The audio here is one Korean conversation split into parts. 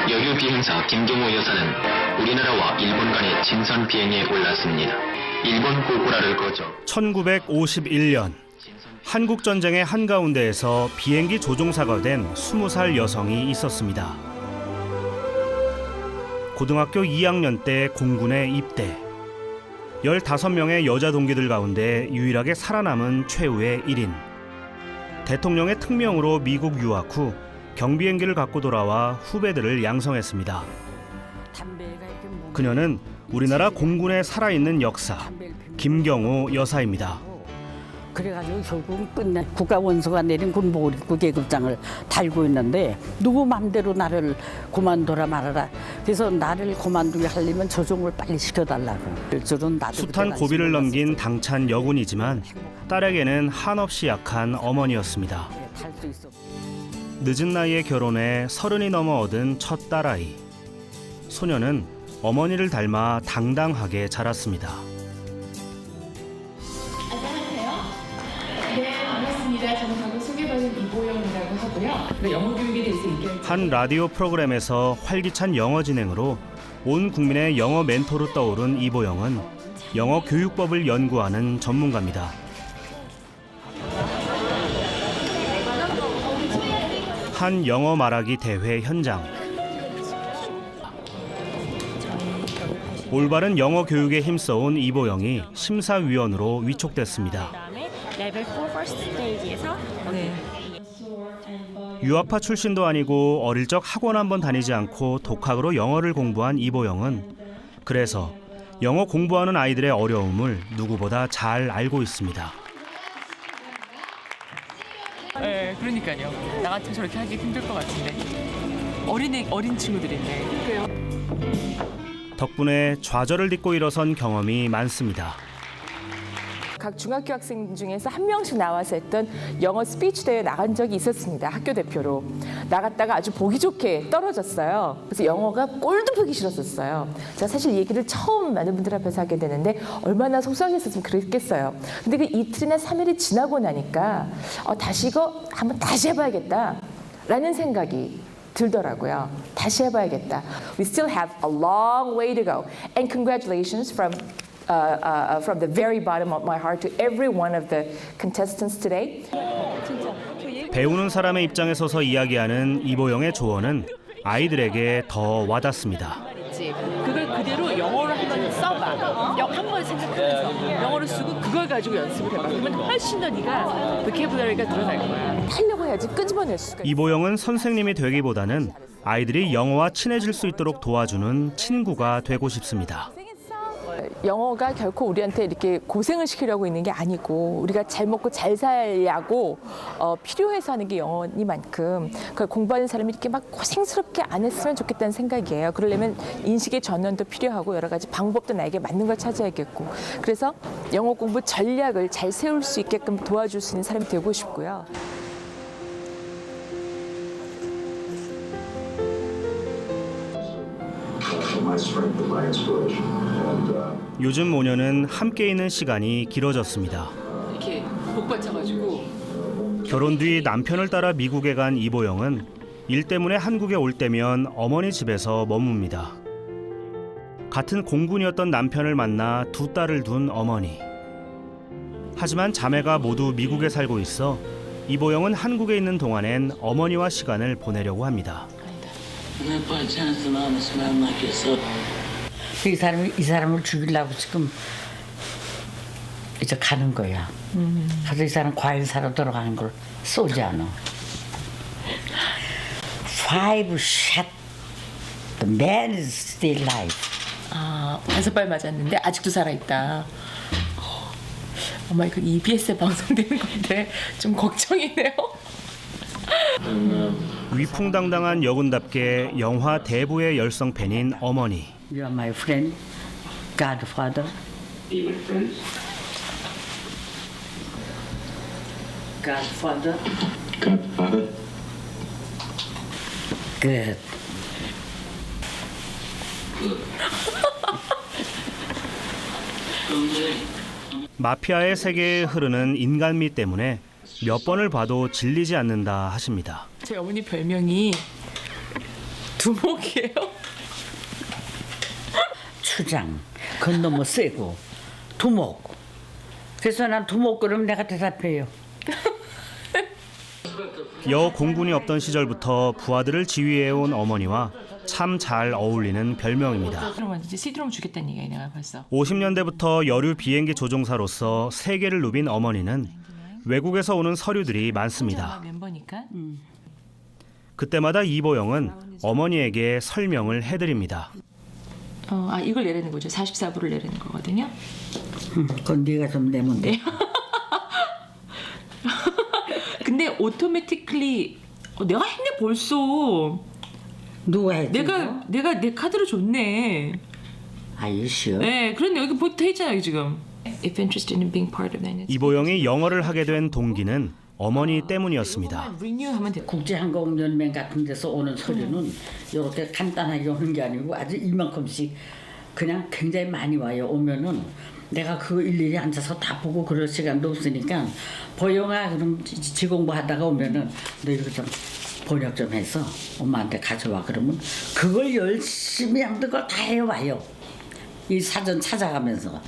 여유 비행사 김경호 여사는 우리나라와 일본 간의 친선 비행에 올랐습니다. 일본 고구라를 거쳐 1951년 한국전쟁의 한가운데에서 비행기 조종사가 된 20살 여성이 있었습니다. 고등학교 2학년 때 공군에 입대. 15명의 여자 동기들 가운데 유일하게 살아남은 최후의 1인. 대통령의 특명으로 미국 유학 후 경비행기를 갖고 돌아와 후배들을 양성했습니다. 그녀는 우리나라 공군의 살아있는 역사, 김경호 여사입니다. 그래가지고 결국 끝내 국가원수가 내린 군복을 입고 계급장을 달고 있는데 누구 맘대로 나를 그만둬라 말아라. 그래서 나를 그만두게 하려면 조종을 빨리 시켜달라고. 숱한 고비를 넘긴 당찬 여군이지만 딸에게는 한없이 약한 어머니였습니다. 늦은 나이에 결혼해 30이 넘어 얻은 첫 딸아이. 소녀는 어머니를 닮아 당당하게 자랐습니다. 네, 반갑습니다. 저는 방금 소개받은 이보영이라고 하고요. 영어 교육에 대해서 얘기할 한 라디오 프로그램에서 활기찬 영어 진행으로 온 국민의 영어 멘토로 떠오른 이보영은 영어 교육법을 연구하는 전문가입니다. 한 영어 말하기 대회 현장. 올바른 영어 교육에 힘써온 이보영이 심사위원으로 위촉됐습니다. 레벨 4 퍼스트 스테이지에서 유아파 출신도 아니고 어릴 적 학원 한번 다니지 않고 독학으로 영어를 공부한 이보영은 그래서 영어 공부하는 아이들의 어려움을 누구보다 잘 알고 있습니다. 네, 그러니까요. 나 같으면 저렇게 하기 힘들 것 같은데. 어린 친구들인데. 그래요. 덕분에 좌절을 딛고 일어선 경험이 많습니다. 각 중학교 학생 중에서 한 명씩 나와서 했던 영어 스피치 대회에 나간 적이 있었습니다. 학교 대표로. 나갔다가 아주 보기 좋게 떨어졌어요. 그래서 영어가 꼴도 보기 싫었었어요. 제가 사실 이 얘기를 처음 많은 분들 앞에서 하게 되는데 얼마나 속상했었으면 그랬겠어요. 근데 그 이틀이나 3일이 지나고 나니까 다시 이거 한번 다시 해봐야겠다 라는 생각이 들더라고요. 다시 해봐야겠다. We still have a long way to go. And congratulations from the very bottom of my heart to every one of the contestants today. 배우는 사람의 입장에 서서 이야기하는 이보영의 조언은 아이들에게 더 와닿습니다. 그걸 그대로 영어로 한번 써봐. 한번 생각하면서 영어를 쓰고 그걸 가지고 연습을 해봐. 그러면 훨씬 더 네가 보캐블러리가 늘어날 거야. 하려고 해야지 끄집어낼 수가 있어요. 이보영은 선생님이 되기보다는 아이들이 영어와 친해질 수 있도록 도와주는 친구가 되고 싶습니다. 영어가 결코 우리한테 이렇게 고생을 시키려고 있는 게 아니고 우리가 잘 먹고 잘 살려고 필요해서 하는 게 영어니만큼 그걸 공부하는 사람이 이렇게 막 고생스럽게 안 했으면 좋겠다는 생각이에요. 그러려면 인식의 전환도 필요하고 여러 가지 방법도 나에게 맞는 걸 찾아야겠고 그래서 영어 공부 전략을 잘 세울 수 있게끔 도와줄 수 있는 사람이 되고 싶고요. 요즘 모녀는 함께 있는 시간이 길어졌습니다. 이렇게 복 받쳐가지고. 결혼 뒤 남편을 따라 미국에 간 이보영은 일 때문에 한국에 올 때면 어머니 집에서 머뭅니다. 같은 공군이었던 남편을 만나 두 딸을 둔 어머니. 하지만 자매가 모두 미국에 살고 있어 이보영은 한국에 있는 동안엔 어머니와 시간을 보내려고 합니다. 이 사람을 죽이려고 지금 이제 가는 거야. 가서 이 사람 과일 사러 들어가는 걸 쏘지 않아. 5 shot. The man is still alive. 5발 맞았는데 아직도 살아있다. 엄마 이거 EBS에 방송되는 건데 좀 걱정이네요. 위풍당당한 여군답게 영화 대부의 열성 팬인 어머니. You are my friend, Godfather. Godfather. Godfather. Good. 마피아의 세계에 흐르는 인간미 때문에 몇 번을 봐도 질리지 않는다 하십니다. 저희 어머니 별명이 두목이에요. 추장, 그건 너무 세고 두목. 그래서 난 두목 그러면 내가 대답해요. 여 공군이 없던 시절부터 부하들을 지휘해온 어머니와 참 잘 어울리는 별명입니다. 그럼 이제 시드롬 주겠다는 얘기야 내가 벌써. 50년대부터 여류 비행기 조종사로서 세계를 누빈 어머니는 외국에서 오는 서류들이 많습니다. 멤버니까. 그때마다 이보영은 어머니에게 설명을 해드립니다. 이걸 내라는 거죠. 44부를 내라는 거거든요. 그건 네가 좀 내면 돼. 근데 오토매티클리 내가 했네 벌써. 누가 했지? 내가 내 카드로 줬네. 아이씨요. 네, 그런데 여기 보트 있잖아요 지금. If interested in being part of that. 이보영이 영어를 하게 된 동기는 어머니 때문이었습니다. 리뉴하면 돼. 국제항공연맹 같은 데서 오는 서류는 이렇게 간단하게 오는 게 아니고 아주 이만큼씩 그냥 굉장히 많이 와요. 오면은 내가 그거 일일이 앉아서 다 보고 그럴 시간도 없으니까 보영아 그럼 지공부 하다가 오면은 너 이거 좀 번역 좀 해서 엄마한테 가져와 그러면 그걸 열심히 하는 걸 다 해와요. 이 사전 찾아가면서.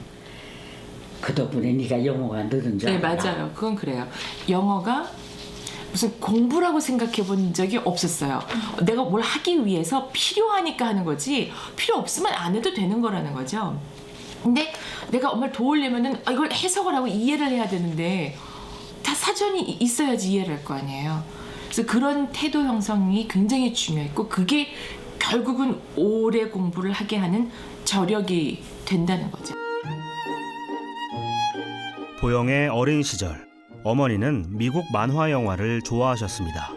그 덕분에 네가 영어가 늘은 줄 네, 알아. 맞아요. 그건 그래요. 영어가 무슨 공부라고 생각해 본 적이 없었어요. 내가 뭘 하기 위해서 필요하니까 하는 거지 필요 없으면 안 해도 되는 거라는 거죠. 근데 내가 엄마를 도우려면은 이걸 해석을 하고 이해를 해야 되는데 다 사전이 있어야지 이해를 할 거 아니에요. 그래서 그런 태도 형성이 굉장히 중요했고 그게 결국은 오래 공부를 하게 하는 저력이 된다는 거죠. 보영의 어린 시절, 어머니는 미국 만화 영화를 좋아하셨습니다.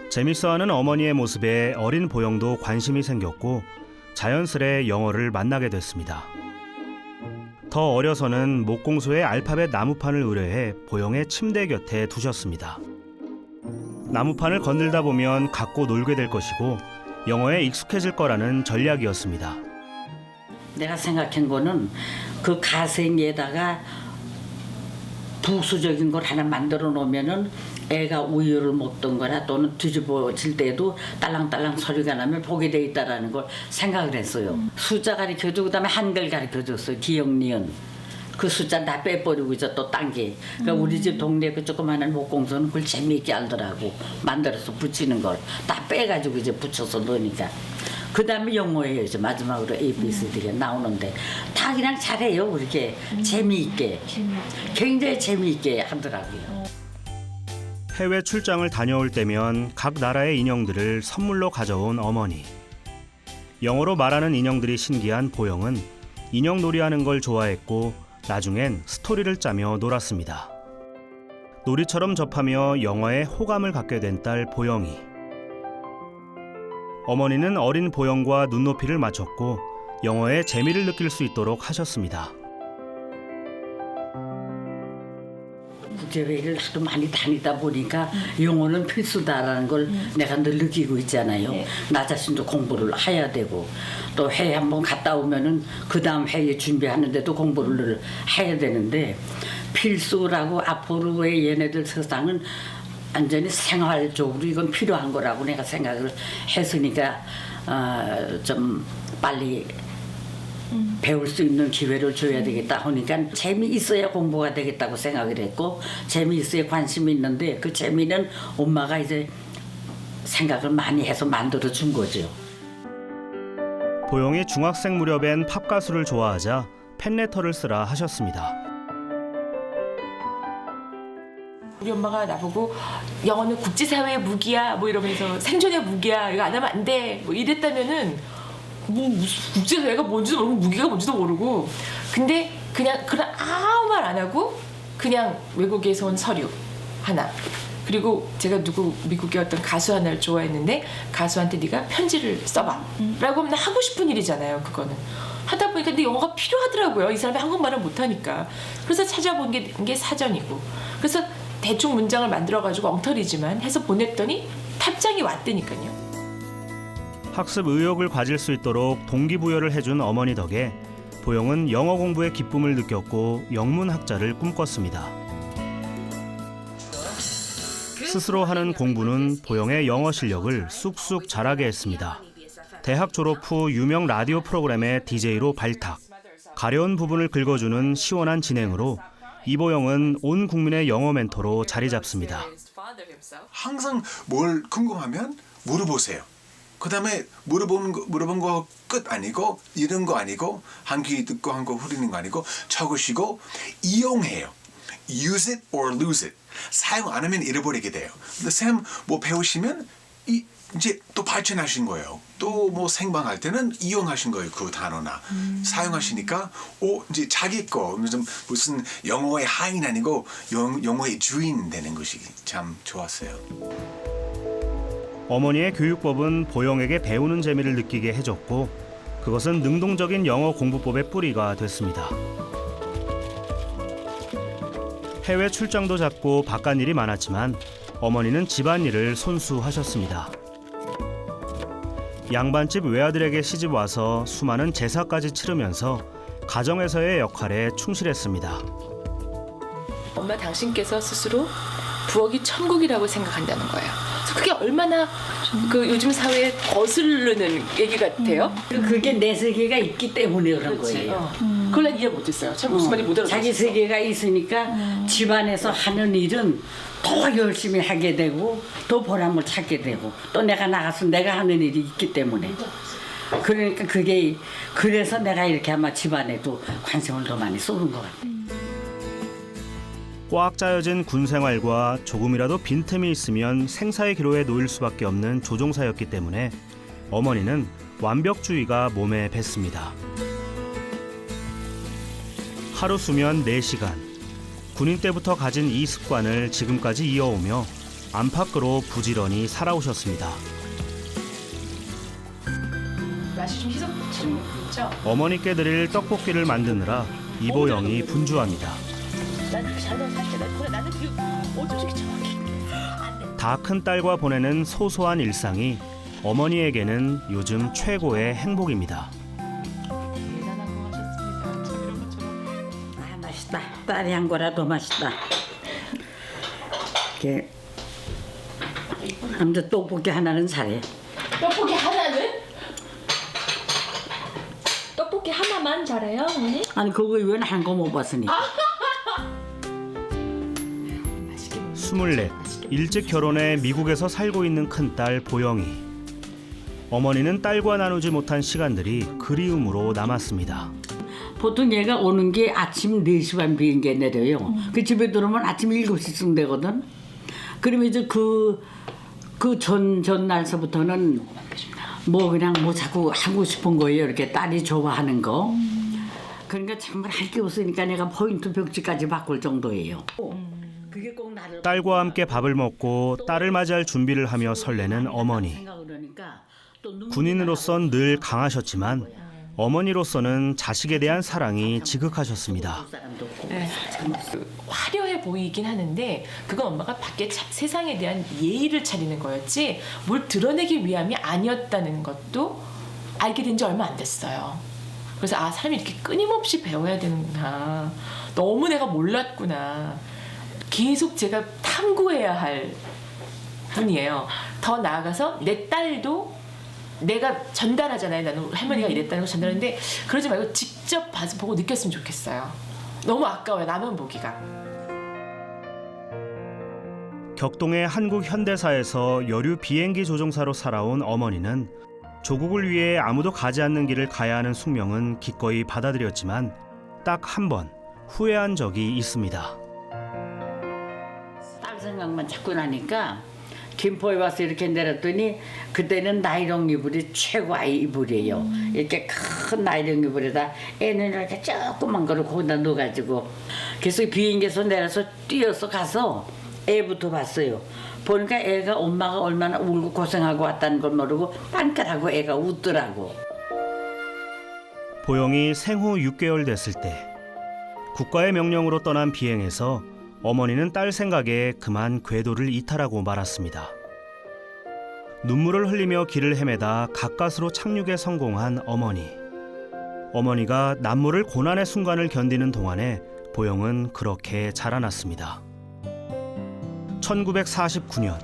재밌어하는 어머니의 모습에 어린 보영도 관심이 생겼고 자연스레 영어를 만나게 됐습니다. 더 어려서는 목공소에 알파벳 나무판을 의뢰해 보영의 침대 곁에 두셨습니다. 나무판을 건들다 보면 갖고 놀게 될 것이고 영어에 익숙해질 거라는 전략이었습니다. 내가 생각한 거는 그 가생에다가 부수적인 걸 하나 만들어 놓으면은 애가 우유를 먹던 거나 또는 뒤집어질 때도 딸랑딸랑 소리가 나면 보게 돼 있다라는 걸 생각을 했어요. 숫자 가르쳐주고 그다음에 한글 가르쳐줬어요. 기억, 니은. 그 숫자 다 빼버리고 이제 또 딴 게. 그러니까 우리 집 동네 그 조그마한 목공소는 그걸 재미있게 알더라고. 만들어서 붙이는 걸 다 빼가지고 이제 붙여서 넣으니까. 그 다음에 영어예요. 이제 마지막으로 A, B, C, D가 나오는데 다 그냥 잘해요. 그렇게 재미있게. 굉장히 재미있게 하더라고요. 해외 출장을 다녀올 때면 각 나라의 인형들을 선물로 가져온 어머니. 영어로 말하는 인형들이 신기한 보영은 인형 놀이하는 걸 좋아했고 나중엔 스토리를 짜며 놀았습니다. 놀이처럼 접하며 영어에 호감을 갖게 된 딸 보영이. 어머니는 어린 보영과 눈높이를 맞췄고 영어에 재미를 느낄 수 있도록 하셨습니다. 국제회의를 하도 많이 다니다 보니까 영어는 필수다라는 걸 내가 늘 느끼고 있잖아요. 나 자신도 공부를 해야 되고 또 회의 한번 갔다 오면은 그 다음 회의 준비하는데도 공부를 늘 해야 되는데 필수라고 앞으로의 얘네들 세상은 완전히 생활적으로 이건 필요한 거라고 내가 생각을 했으니까 좀 빨리 배울 수 있는 기회를 줘야 되겠다 하니까 재미있어야 공부가 되겠다고 생각을 했고 재미있어야 관심이 있는데 그 재미는 엄마가 이제 생각을 많이 해서 만들어 준 거죠. 보영이 중학생 무렵엔 팝 가수를 좋아하자 팬레터를 쓰라 하셨습니다. 우리 엄마가 나보고 영어는 국제사회의 무기야 뭐 이러면서 생존의 무기야 이거 안 하면 안 돼 뭐 이랬다면은 뭐 무슨 국제사회가 뭔지도 모르고 무기가 뭔지도 모르고 근데 그냥 그런 아무 말 안 하고 그냥 외국에서 온 서류 하나 그리고 제가 미국의 어떤 가수 하나를 좋아했는데 가수한테 네가 편지를 써봐 라고 하면 하고 싶은 일이잖아요. 그거는 하다 보니까 근데 영어가 필요하더라고요. 이 사람이 한국말을 못하니까. 그래서 찾아본 게 사전이고 그래서 대충 문장을 만들어가지고 엉터리지만 해서 보냈더니 답장이 왔다니까요. 학습 의욕을 가질 수 있도록 동기부여를 해준 어머니 덕에 보영은 영어 공부의 기쁨을 느꼈고 영문학자를 꿈꿨습니다. 스스로 하는 공부는 보영의 영어 실력을 쑥쑥 자라게 했습니다. 대학 졸업 후 유명 라디오 프로그램의 DJ로 발탁. 가려운 부분을 긁어주는 시원한 진행으로 이보영은 온 국민의 영어 멘토로 자리 잡습니다. 항상 뭘 궁금하면 물어보세요. 그다음에 물어본 거 끝 아니고 이런 거 아니고 한 귀 듣고 한 거 흐리는 거 아니고 적으시고 이용해요. Use it or lose it. 사용 안 하면 잃어버리게 돼요. 근데 쌤 뭐 배우시면 이제 또 발전하신 거예요. 또 뭐 생방할 때는 이용하신 거예요. 그 단어나 사용하시니까 이제 자기 거 무슨 영어의 하인 아니고 영어의 주인 되는 것이 참 좋았어요. 어머니의 교육법은 보영에게 배우는 재미를 느끼게 해줬고 그것은 능동적인 영어 공부법의 뿌리가 됐습니다. 해외 출장도 잦고 바깥일이 많았지만 어머니는 집안일을 손수하셨습니다. 양반집 외아들에게 시집 와서 수많은 제사까지 치르면서 가정에서의 역할에 충실했습니다. 엄마 당신께서 스스로 부엌이 천국이라고 생각한다는 거예요. 그래서 그게 얼마나 그 요즘 사회에 거스르는 얘기 같아요. 그게 내 세계가 있기 때문에 그런 거예요. 그걸 난 이해 못했어요. 참 무슨 말이 못 알아듣겠어요. 자기 세계가 있으니까 집안에서 하는 일은 더 열심히 하게 되고 더 보람을 찾게 되고 또 내가 나가서 내가 하는 일이 있기 때문에 그러니까 그게 그래서 내가 이렇게 아마 집안에도 관심을 더 많이 쏘는 것 같아요. 꽉 짜여진 군 생활과 조금이라도 빈틈이 있으면 생사의 기로에 놓일 수밖에 없는 조종사였기 때문에 어머니는 완벽주의가 몸에 뱄습니다. 하루 수면 4시간. 군인 때부터 가진 이 습관을 지금까지 이어오며 안팎으로 부지런히 살아오셨습니다. 맛이 좀 희석되죠? 어머니께 드릴 떡볶이를 만드느라 이보영이 분주합니다. 다 큰 딸과 보내는 소소한 일상이 어머니에게는 요즘 최고의 행복입니다. 아, 맛있다. 딸이 한 거라도 맛있다. 이렇게 아무튼 떡볶이 하나는 잘해. 떡볶이 하나는? 떡볶이 하나만 잘해요, 어머니? 아니 그거 이외에는 한 거 못 봤으니. 24, 일찍 결혼해 미국에서 살고 있는 큰딸 보영이. 어머니는 딸과 나누지 못한 시간들이 그리움으로 남았습니다. 보통 얘가 오는 게 아침 4시 반 비행기에 내려요. 그 집에 들어오면 아침 7시쯤 되거든. 그러면 이제 그 전날서부터는 뭐 그냥 뭐 자꾸 하고 싶은 거예요. 이렇게 딸이 좋아하는 거. 그러니까 정말 할 게 없으니까 내가 포인트 벽지까지 바꿀 정도예요. 그게 꼭 나를 딸과 함께 밥을 먹고 딸을 맞이할 준비를 하며 설레는 어머니. 군인으로선 늘 강하셨지만 어머니로서는 자식에 대한 사랑이 지극하셨습니다. 화려해 보이긴 하는데 그건 엄마가 밖에 세상에 대한 예의를 차리는 거였지 뭘 드러내기 위함이 아니었다는 것도 알게 된 지 얼마 안 됐어요. 그래서 아, 사람이 이렇게 끊임없이 배워야 되는구나. 너무 내가 몰랐구나. 계속 제가 탐구해야 할 분이에요. 더 나아가서 내 딸도 내가 전달하잖아요. 나는 할머니가 이랬다는 걸 전달하는데 그러지 말고 직접 봐서 보고 느꼈으면 좋겠어요. 너무 아까워요. 나만 보기가. 격동의 한국 현대사에서 여류 비행기 조종사로 살아온 어머니는 조국을 위해 아무도 가지 않는 길을 가야 하는 숙명은 기꺼이 받아들였지만 딱 한 번 후회한 적이 있습니다. 딸 생각만 자꾸 나니까 김포에 와서 이렇게 내렸더니 그때는 나이롱 이불이 최고의 이불이에요. 이렇게 큰 나이롱 이불에다 애는 이렇게 조그만 거를 거기다 넣어가지고 그래서 비행기에서 내려서 뛰어서 가서 애부터 봤어요. 보니까 애가 엄마가 얼마나 울고 고생하고 왔다는 걸 모르고 빤까라고 애가 웃더라고. 보영이 생후 6개월 됐을 때 국가의 명령으로 떠난 비행에서 어머니는 딸 생각에 그만 궤도를 이탈하고 말았습니다. 눈물을 흘리며 길을 헤매다 가까스로 착륙에 성공한 어머니. 어머니가 남모를 고난의 순간을 견디는 동안에 보영은 그렇게 자라났습니다. 1949년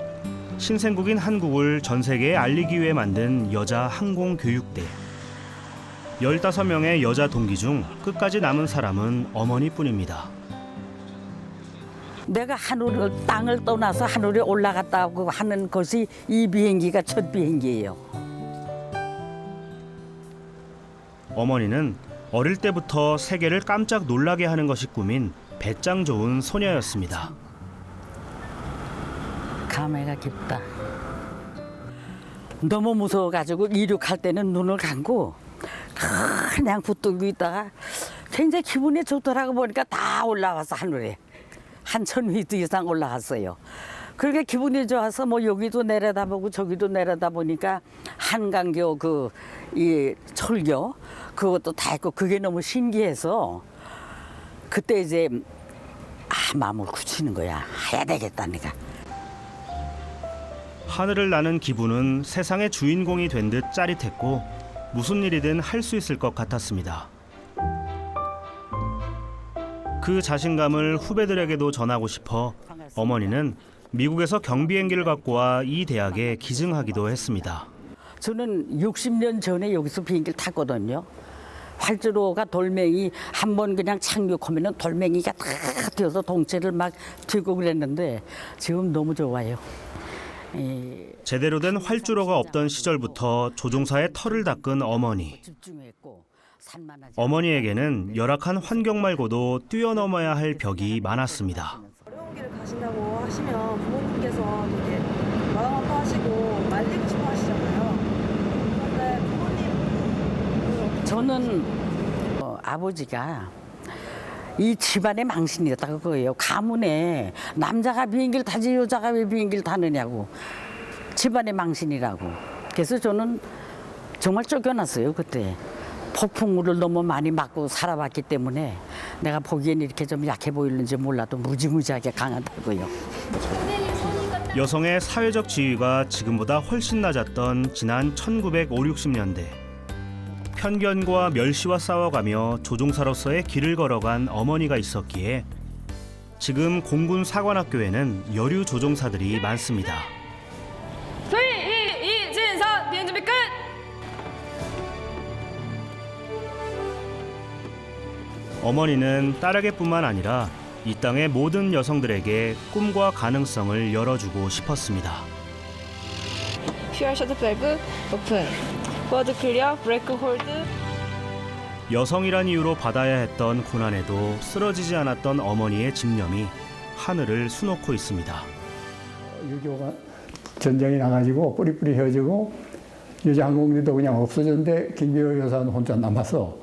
신생국인 한국을 전 세계에 알리기 위해 만든 여자 항공교육대. 15명의 여자 동기 중 끝까지 남은 사람은 어머니뿐입니다. 내가 하늘을 땅을 떠나서 하늘에 올라갔다고 하는 것이 이 비행기가 첫 비행기예요. 어머니는 어릴 때부터 세계를 깜짝 놀라게 하는 것이 꿈인 배짱 좋은 소녀였습니다. 감회가 깊다. 너무 무서워가지고 이륙할 때는 눈을 감고 그냥 붙들고 있다가 굉장히 기분이 좋더라고 보니까 다 올라와서 하늘에. 한 1000피트 이상 올라갔어요. 그렇게 기분이 좋아서 뭐 여기도 내려다보고 저기도 내려다보니까 한강교 이 철교 그것도 다 있고 그게 너무 신기해서 그때 이제 마음을 굳히는 거야. 해야 되겠다 내가. 하늘을 나는 기분은 세상의 주인공이 된 듯 짜릿했고 무슨 일이든 할 수 있을 것 같았습니다. 그 자신감을 후배들에게도 전하고 싶어 어머니는 미국에서 경비행기를 갖고 와 이 대학에 기증하기도 했습니다. 저는 60년 전에 여기서 비행기를 탔거든요. 활주로가 돌멩이 한 번 그냥 착륙하면 돌멩이가 다 튀어서 동체를 막 튀고 그랬는데 지금 너무 좋아요. 제대로 된 활주로가 없던 시절부터 조종사의 털을 닦은 어머니. 어머니에게는 열악한 환경 말고도 뛰어넘어야 할 벽이 많았습니다. 어려운 길을 가신다고 하시면 부모님께서 되게 마음 아파하시고 말리고 싶어 하시잖아요. 그런데 부모님 저는 아버지가 이 집안의 망신이었다고 그거예요. 가문에 남자가 비행기를 타지 여자가 왜 비행기를 타느냐고. 집안의 망신이라고. 그래서 저는 정말 쫓겨났어요 그때. 폭풍우를 너무 많이 맞고 살아봤기 때문에 내가 보기엔 이렇게 좀 약해 보이는지 몰라도 무지무지하게 강하다고요. 여성의 사회적 지위가 지금보다 훨씬 낮았던 지난 1950, 60년대. 편견과 멸시와 싸워가며 조종사로서의 길을 걸어간 어머니가 있었기에 지금 공군 사관학교에는 여류 조종사들이 많습니다. 소위 이진선 비행 준비 끝. 어머니는 딸에게뿐만 아니라 이 땅의 모든 여성들에게 꿈과 가능성을 열어주고 싶었습니다. PR 셔틀 밸브 오픈. 버드 클리어 브레이크 홀드. 여성이란 이유로 받아야 했던 고난에도 쓰러지지 않았던 어머니의 집념이 하늘을 수놓고 있습니다. 6.25가 전쟁이 나가지고 뿌리뿌리 헤어지고 여자 항공기도 그냥 없어졌는데 김기호 여사는 혼자 남아서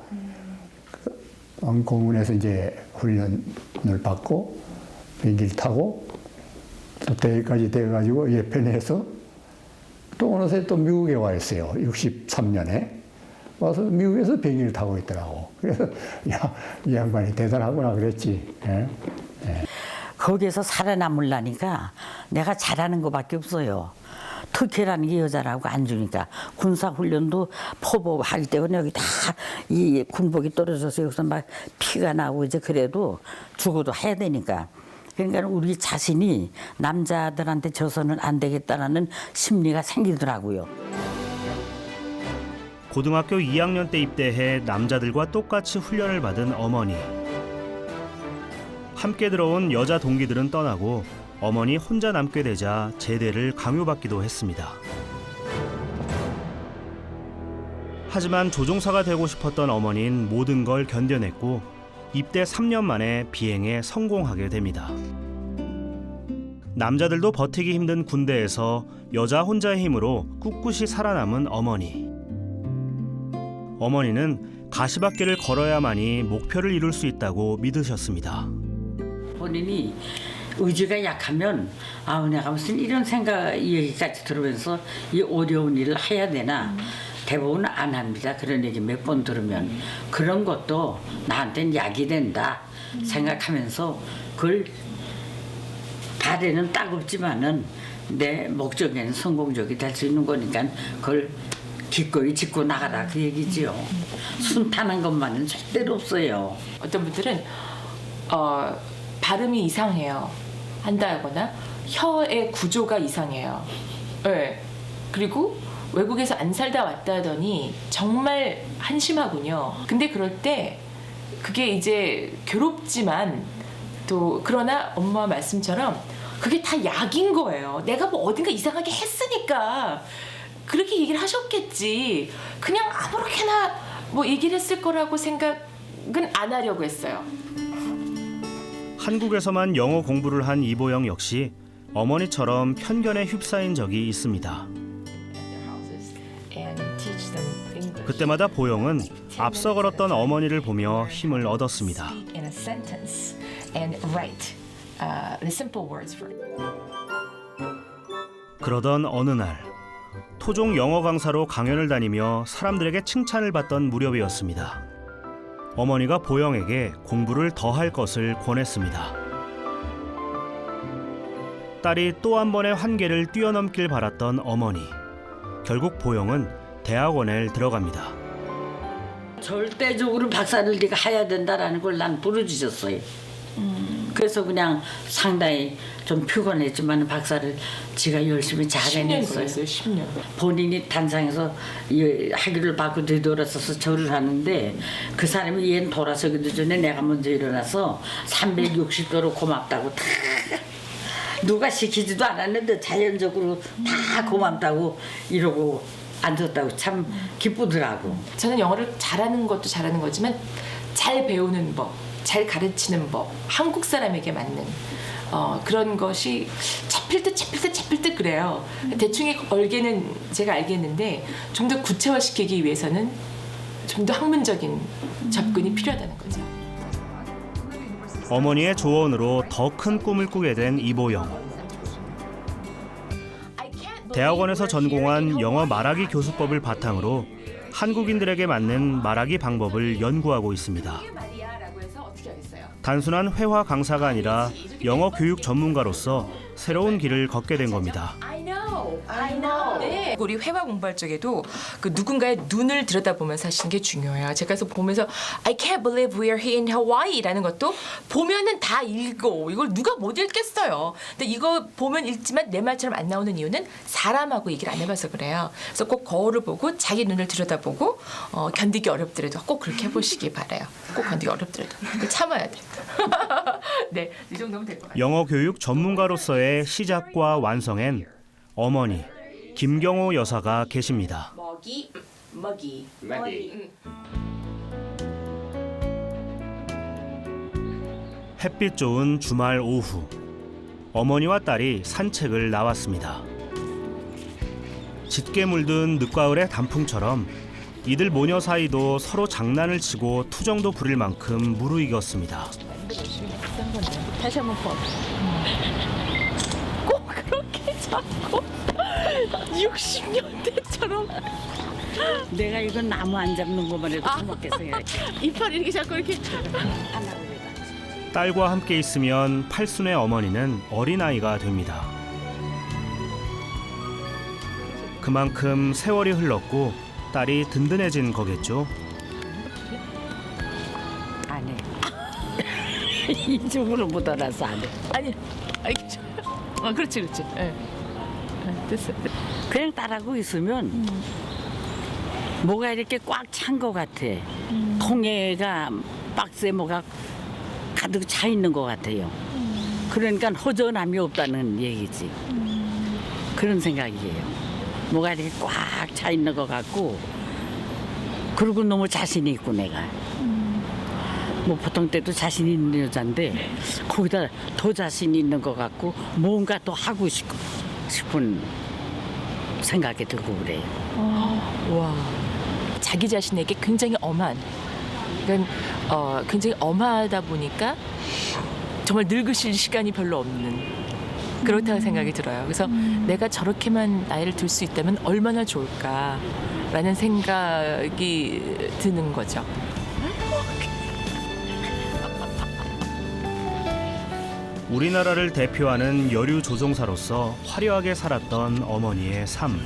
공군에서 이제 훈련을 받고 비행기를 타고 또 대회까지 돼가지고 예편해서 또 어느새 또 미국에 와 있어요. 63년에 와서 미국에서 비행기를 타고 있더라고. 그래서 야, 이 양반이 대단하구나 그랬지. 예? 예. 거기에서 살아남으려니까 내가 잘하는 것밖에 없어요. 특혜라는 게 여자라고 안 주니까 군사훈련도 포복하기 때문에 여기 다 이 군복이 떨어져서 여기서 막 피가 나고 이제 그래도 죽어도 해야 되니까. 그러니까 우리 자신이 남자들한테 져서는 안 되겠다라는 심리가 생기더라고요. 고등학교 2학년 때 입대해 남자들과 똑같이 훈련을 받은 어머니. 함께 들어온 여자 동기들은 떠나고 어머니 혼자 남게 되자 제대를 강요받기도 했습니다. 하지만 조종사가 되고 싶었던 어머니는 모든 걸 견뎌냈고 입대 3년 만에 비행에 성공하게 됩니다. 남자들도 버티기 힘든 군대에서 여자 혼자의 힘으로 꿋꿋이 살아남은 어머니. 어머니는 가시밭길을 걸어야만이 목표를 이룰 수 있다고 믿으셨습니다. 본인이 의지가 약하면 내가 무슨 이런 생각 얘기까지 들으면서 이 어려운 일을 해야 되나 대부분 안 합니다. 그런 얘기 몇 번 들으면 그런 것도 나한테는 약이 된다 생각하면서 그걸 발에는 따갑지만은 내 목적에는 성공적이 될 수 있는 거니까 그걸 뒷거리 짚고 나가라 그 얘기지요. 순탄한 것만은 절대로 없어요. 어떤 분들은 발음이 이상해요. 한다거나 혀의 구조가 이상해요. 네. 그리고 외국에서 안 살다 왔다 하더니 정말 한심하군요. 근데 그럴 때 그게 이제 괴롭지만 또 그러나 엄마 말씀처럼 그게 다 약인 거예요. 내가 뭐 어딘가 이상하게 했으니까 그렇게 얘기를 하셨겠지. 그냥 아무렇게나 뭐 얘기를 했을 거라고 생각은 안 하려고 했어요. 한국에서만 영어 공부를 한 이보영 역시 어머니처럼 편견에 휩싸인 적이 있습니다. 그때마다 보영은 앞서 걸었던 어머니를 보며 힘을 얻었습니다. 그러던 어느 날 토종 영어 강사로 강연을 다니며 사람들에게 칭찬을 받던 무렵이었습니다. 어머니가 보영에게 공부를 더 할 것을 권했습니다. 딸이 또 한 번의 한계를 뛰어넘길 바랐던 어머니. 결국 보영은 대학원에 들어갑니다. 절대적으로 박사를 네가 해야 된다라는 걸 난 부르짖었어요. 그래서 그냥 상당히 좀 피곤했지만 박사를 지가 열심히 잘 해냈어요. 10년. 본인이 단상에서 학위를 받고 되돌아서서 절을 하는데 그 사람이 얘는 돌아서기도 전에 내가 먼저 일어나서 360도로 고맙다고 다 누가 시키지도 않았는데 자연적으로 다 고맙다고 이러고 앉았다고 참 기쁘더라고. 저는 영어를 잘하는 것도 잘하는 거지만 잘 배우는 법, 잘 가르치는 법, 한국 사람에게 맞는 그런 것이 잡힐 듯 그래요. 대충의 얼개는 제가 알겠는데 좀 더 구체화시키기 위해서는 좀 더 학문적인 접근이 필요하다는 거죠. 어머니의 조언으로 더 큰 꿈을 꾸게 된 이보영. 대학원에서 전공한 영어 말하기 교수법을 바탕으로 한국인들에게 맞는 말하기 방법을 연구하고 있습니다. 단순한 회화 강사가 아니라 영어 교육 전문가로서 새로운 길을 걷게 된 겁니다. I know. 네. 우리 회화 공부할 적에도 그 누군가의 눈을 들여다보면서 하시는 게 중요해요. 제가 그래서 보면서 I can't believe we are here in Hawaii라는 것도 보면은 다 읽고 이걸 누가 못 읽겠어요. 근데 이거 보면 읽지만 내 말처럼 안 나오는 이유는 사람하고 얘기를 안 해봐서 그래요. 그래서 꼭 거울을 보고 자기 눈을 들여다보고 견디기 어렵더라도 꼭 그렇게 해보시기 바라요. 꼭 견디기 어렵더라도 참아야 돼요. 네, 이 정도면 될 것 같아요. 영어 교육 전문가로서의 시작과 완성엔 어머니 김경호 여사가 계십니다. 먹이. 햇빛 좋은 주말 오후, 어머니와 딸이 산책을 나왔습니다. 짙게 물든 늦가을의 단풍처럼 이들 모녀 사이도 서로 장난을 치고 투정도 부릴 만큼 무르익었습니다. 다시 한번 봐. 꼭 그렇게 자꾸 60년대처럼 내가 이거 나무 안 잡는 것만 해도 고맙겠어요. 이빨 이렇게 자꾸 이렇게 딸과 함께 있으면 팔순의 어머니는 어린아이가 됩니다. 그만큼 세월이 흘렀고 딸이 든든해진 거겠죠. 안 해. 이쪽으로 못 알아서 안 해. 아니, 그렇지. 네. 됐어. 그냥 딸하고 있으면 뭐가 이렇게 꽉 찬 것 같아. 통에가 박스에 뭐가 가득 차 있는 것 같아요. 그러니까 허전함이 없다는 얘기지. 그런 생각이에요. 뭐가 이렇게 꽉 차 있는 것 같고, 그리고 너무 자신이 있고 내가. 뭐 보통 때도 자신 있는 여잔데 거기다 더 자신 있는 것 같고 뭔가 또 하고 싶은 생각이 들고 그래요. 와, 자기 자신에게 굉장히 엄한. 그러니까 굉장히 엄하다 보니까 정말 늙으실 시간이 별로 없는 그렇다고 생각이 들어요. 그래서 내가 저렇게만 나이를 들 수 있다면 얼마나 좋을까라는 생각이 드는 거죠. 우리나라를 대표하는 여류 조종사로서 화려하게 살았던 어머니의 삶.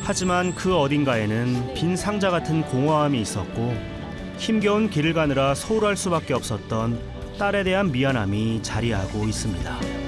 하지만 그 어딘가에는 빈 상자 같은 공허함이 있었고 힘겨운 길을 가느라 소홀할 수밖에 없었던 딸에 대한 미안함이 자리하고 있습니다.